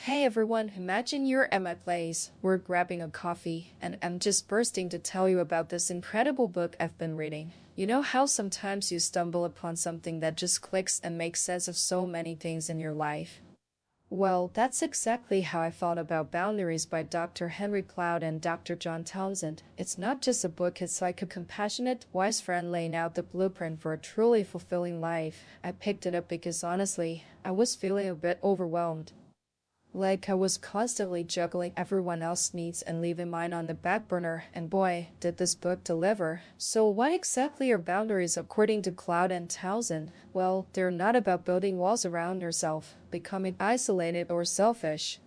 Hey everyone, imagine you're at my place. We're grabbing a coffee, and I'm just bursting to tell you about this incredible book I've been reading. You know how sometimes you stumble upon something that just clicks and makes sense of so many things in your life? Well, that's exactly how I felt about Boundaries by Dr. Henry Cloud and Dr. John Townsend. It's not just a book, it's like a compassionate, wise friend laying out the blueprint for a truly fulfilling life. I picked it up because honestly, I was feeling a bit overwhelmed. Like I was constantly juggling everyone else's needs and leaving mine on the back burner, and boy, did this book deliver. So what exactly are boundaries according to Cloud and Townsend? Well, they're not about building walls around yourself, becoming isolated or selfish.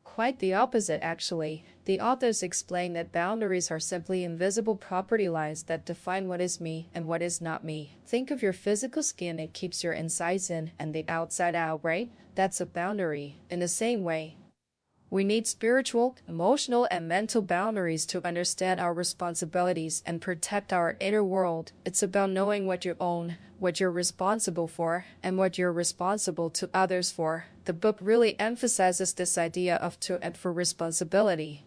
Quite the opposite, actually. The authors explain that boundaries are simply invisible property lines that define what is me and what is not me. Think of your physical skin, it keeps your insides in and the outside out, right? That's a boundary. In the same way, we need spiritual, emotional, and mental boundaries to understand our responsibilities and protect our inner world. It's about knowing what you own, what you're responsible for, and what you're responsible to others for. The book really emphasizes this idea of to and for responsibility,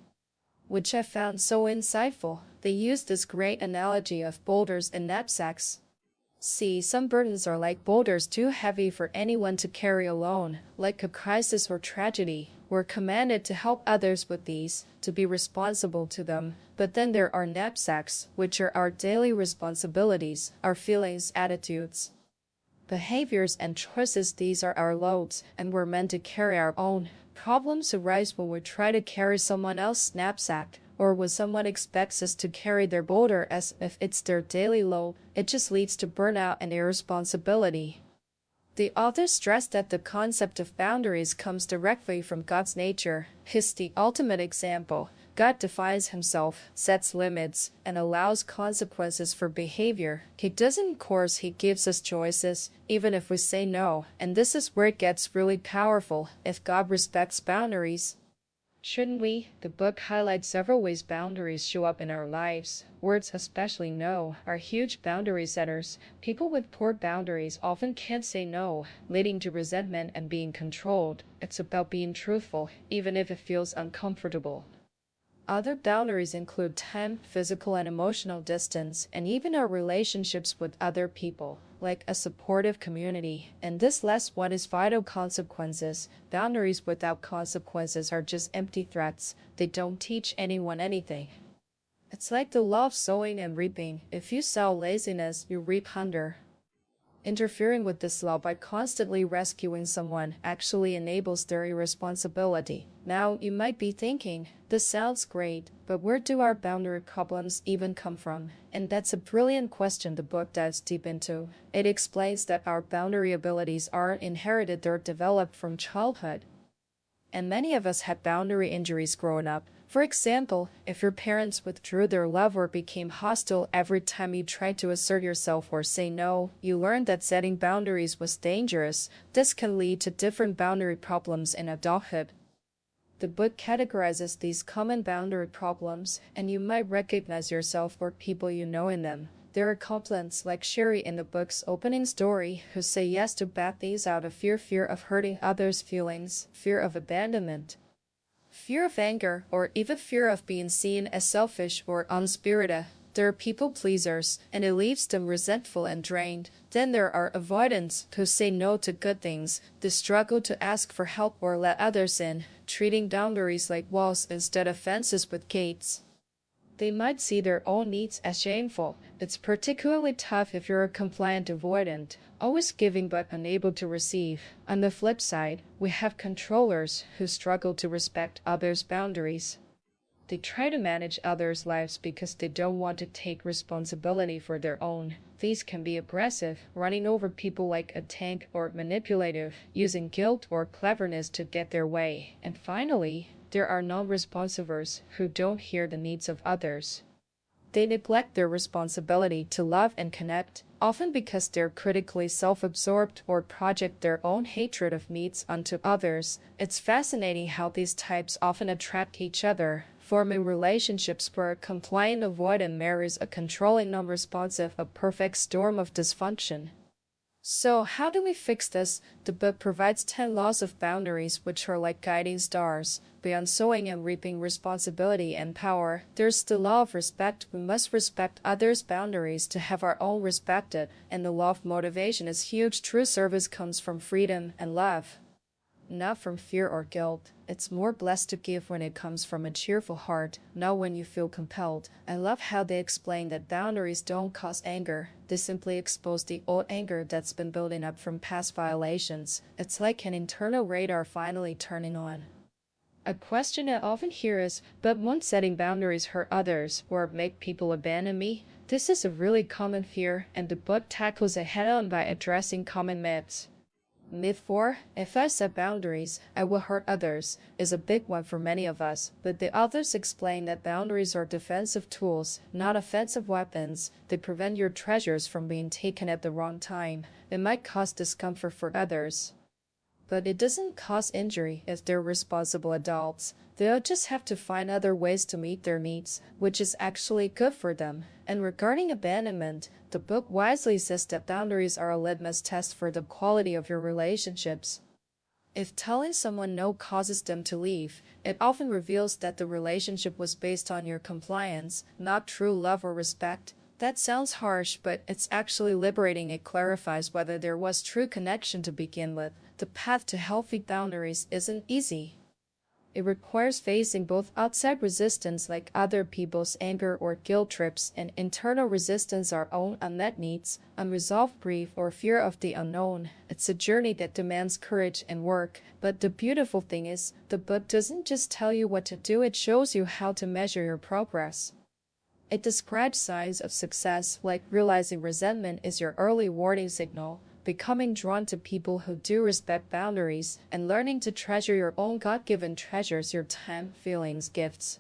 which I found so insightful. They use this great analogy of boulders and knapsacks. See, some burdens are like boulders too heavy for anyone to carry alone, like a crisis or tragedy. We're commanded to help others with these, to be responsible to them. But then there are knapsacks, which are our daily responsibilities, our feelings, attitudes, behaviors, and choices. These are our loads, and we're meant to carry our own. Problems arise when we try to carry someone else's knapsack, or when someone expects us to carry their boulder as if it's their daily load. It just leads to burnout and irresponsibility. The author stressed that the concept of boundaries comes directly from God's nature. He's the ultimate example. God defines himself, sets limits, and allows consequences for behavior. He doesn't, of course, he gives us choices, even if we say no. And this is where it gets really powerful. If God respects boundaries, shouldn't we? The book highlights several ways boundaries show up in our lives. Words, especially no, are huge boundary setters. People with poor boundaries often can't say no, leading to resentment and being controlled. It's about being truthful, even if it feels uncomfortable. Other boundaries include time, physical and emotional distance, and even our relationships with other people, like a supportive community. And this last one is vital: consequences. Boundaries without consequences are just empty threats. They don't teach anyone anything. It's like the law of sowing and reaping. If you sow laziness, you reap hunger. Interfering with this law by constantly rescuing someone actually enables their irresponsibility. Now, you might be thinking, this sounds great, but where do our boundary problems even come from? And that's a brilliant question the book dives deep into. It explains that our boundary abilities aren't inherited, they're developed from childhood. And many of us had boundary injuries growing up. For example, if your parents withdrew their love or became hostile every time you tried to assert yourself or say no, you learned that setting boundaries was dangerous. This can lead to different boundary problems in adulthood. The book categorizes these common boundary problems, and you might recognize yourself or people you know in them. There are complaints like Sherry in the book's opening story who say yes to bad things out of fear of hurting others' feelings, fear of abandonment, fear of anger, or even fear of being seen as selfish or unspirited. There are people pleasers, and it leaves them resentful and drained. Then there are avoidants who say no to good things. They struggle to ask for help or let others in, treating boundaries like walls instead of fences with gates. They might see their own needs as shameful. It's particularly tough if you're a compliant avoidant, always giving but unable to receive. On the flip side, we have controllers who struggle to respect others' boundaries. They try to manage others' lives because they don't want to take responsibility for their own. These can be aggressive, running over people like a tank, or manipulative, using guilt or cleverness to get their way. And finally, there are non-responsivers who don't hear the needs of others. They neglect their responsibility to love and connect, often because they're critically self-absorbed or project their own hatred of needs onto others. It's fascinating how these types often attract each other, forming relationships where a compliant avoidant marries a controlling non-responsive, a perfect storm of dysfunction. So, how do we fix this? The book provides 10 laws of boundaries, which are like guiding stars. Beyond sowing and reaping responsibility and power, there's the law of respect. We must respect others' boundaries to have our own respected. And the law of motivation is huge. True service comes from freedom and love, not from fear or guilt. It's more blessed to give when it comes from a cheerful heart, not when you feel compelled. I love how they explain that boundaries don't cause anger. They simply expose the old anger that's been building up from past violations. It's like an internal radar finally turning on. A question I often hear is, but won't setting boundaries hurt others or make people abandon me? This is a really common fear, and the book tackles it head-on by addressing common myths. Myth 4, if I set boundaries, I will hurt others, is a big one for many of us, but the authors explain that boundaries are defensive tools, not offensive weapons. They prevent your treasures from being taken at the wrong time. It might cause discomfort for others, but it doesn't cause injury if they're responsible adults. They'll just have to find other ways to meet their needs, which is actually good for them. And regarding abandonment, the book wisely says that boundaries are a litmus test for the quality of your relationships. If telling someone no causes them to leave, it often reveals that the relationship was based on your compliance, not true love or respect. That sounds harsh, but it's actually liberating. It clarifies whether there was true connection to begin with. The path to healthy boundaries isn't easy. It requires facing both outside resistance like other people's anger or guilt trips and internal resistance, our own unmet needs, unresolved grief or fear of the unknown. It's a journey that demands courage and work, but the beautiful thing is, the book doesn't just tell you what to do, it shows you how to measure your progress. It describes signs of success, like realizing resentment is your early warning signal, becoming drawn to people who do respect boundaries, and learning to treasure your own God-given treasures, your time, feelings, gifts.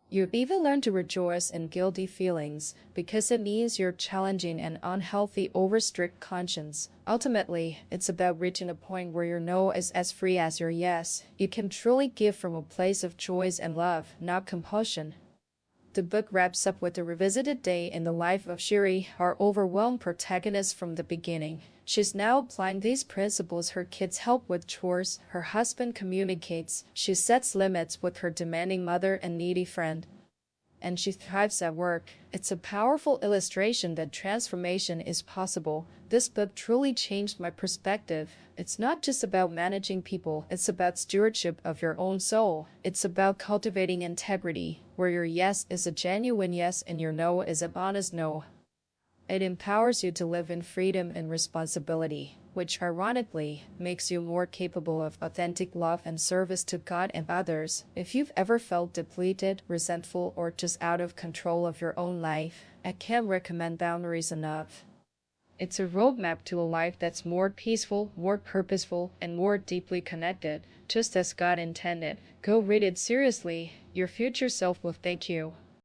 You even learn to rejoice in guilty feelings, because it means you're challenging an unhealthy, over-strict conscience. Ultimately, it's about reaching a point where your no is as free as your yes. You can truly give from a place of joy and love, not compulsion. The book wraps up with a revisited day in the life of Shiri, our overwhelmed protagonist from the beginning. She's now applying these principles. Her kids help with chores, her husband communicates, she sets limits with her demanding mother and needy friend, and she thrives at work. It's a powerful illustration that transformation is possible. This book truly changed my perspective. It's not just about managing people, it's about stewardship of your own soul. It's about cultivating integrity, where your yes is a genuine yes and your no is an honest no. It empowers you to live in freedom and responsibility, which ironically makes you more capable of authentic love and service to God and others. If you've ever felt depleted, resentful, or just out of control of your own life, I can't recommend Boundaries enough. It's a roadmap to a life that's more peaceful, more purposeful, and more deeply connected, just as God intended. Go read it seriously. Your future self will thank you.